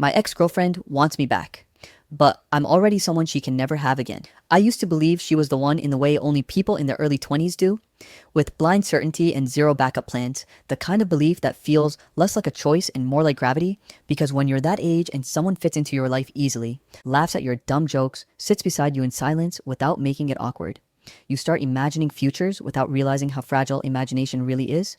My ex-girlfriend wants me back, but I'm already someone she can never have again. I used to believe she was the one in the way only people in their early 20s do, with blind certainty and zero backup plans, the kind of belief that feels less like a choice and more like gravity, because when you're that age and someone fits into your life easily, laughs at your dumb jokes, sits beside you in silence without making it awkward, you start imagining futures without realizing how fragile imagination really is.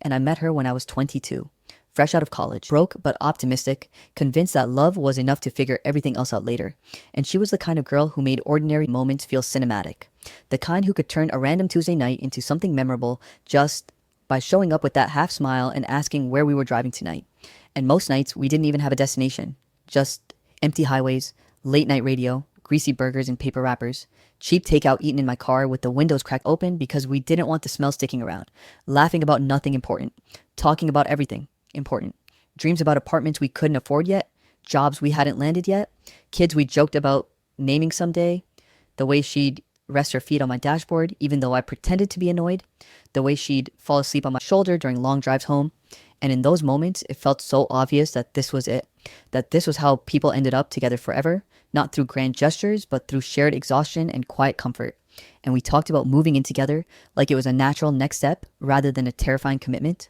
And I met her when I was 22, fresh out of college, broke but optimistic, convinced that love was enough to figure everything else out later. And she was the kind of girl who made ordinary moments feel cinematic, the kind who could turn a random Tuesday night into something memorable just by showing up with that half smile and asking where we were driving tonight. And most nights, we didn't even have a destination, just empty highways, late night radio, greasy burgers and paper wrappers, cheap takeout eaten in my car with the windows cracked open because we didn't want the smell sticking around, laughing about nothing important, talking about everything important, dreams about apartments we couldn't afford yet, jobs we hadn't landed yet, kids we joked about naming someday, the way she'd rest her feet on my dashboard even though I pretended to be annoyed, the way she'd fall asleep on my shoulder during long drives home. And in those moments, it felt so obvious that this was it, that this was how people ended up together forever, not through grand gestures, but through shared exhaustion and quiet comfort. And we talked about moving in together like it was a natural next step rather than a terrifying commitment.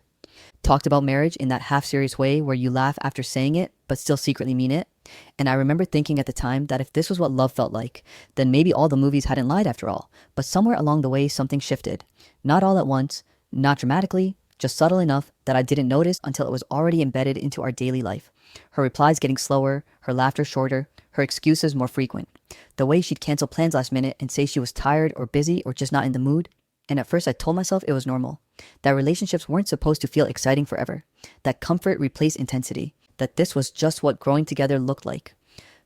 Talked about marriage in that half serious way where you laugh after saying it, but still secretly mean it. And I remember thinking at the time that if this was what love felt like, then maybe all the movies hadn't lied after all. But somewhere along the way, something shifted. Not all at once, not dramatically, just subtle enough that I didn't notice until it was already embedded into our daily life. Her replies getting slower, her laughter shorter, her excuses more frequent. The way she'd cancel plans last minute and say she was tired or busy or just not in the mood. And at first I told myself it was normal, that relationships weren't supposed to feel exciting forever, that comfort replaced intensity, that this was just what growing together looked like.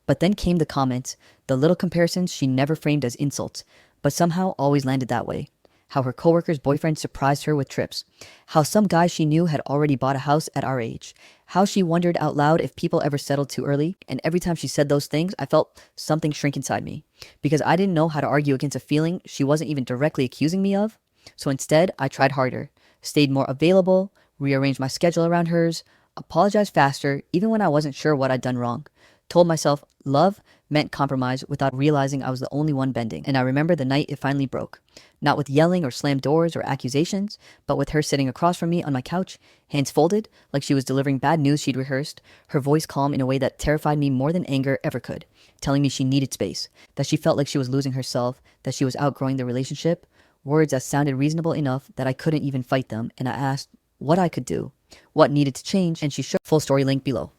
But then came the comments, the little comparisons she never framed as insults, but somehow always landed that way. How her coworker's boyfriend surprised her with trips. How some guy she knew had already bought a house at our age. How she wondered out loud if people ever settled too early. And every time she said those things, I felt something shrink inside me. Because I didn't know how to argue against a feeling she wasn't even directly accusing me of. So instead, I tried harder, stayed more available, rearranged my schedule around hers, apologized faster, even when I wasn't sure what I'd done wrong. Told myself love meant compromise without realizing I was the only one bending. And I remember the night it finally broke. Not with yelling or slammed doors or accusations, but with her sitting across from me on my couch, hands folded, like she was delivering bad news she'd rehearsed, her voice calm in a way that terrified me more than anger ever could, telling me she needed space, that she felt like she was losing herself, that she was outgrowing the relationship, words that sounded reasonable enough that I couldn't even fight them, and I asked what I could do, what needed to change, and she shook. Full story link below.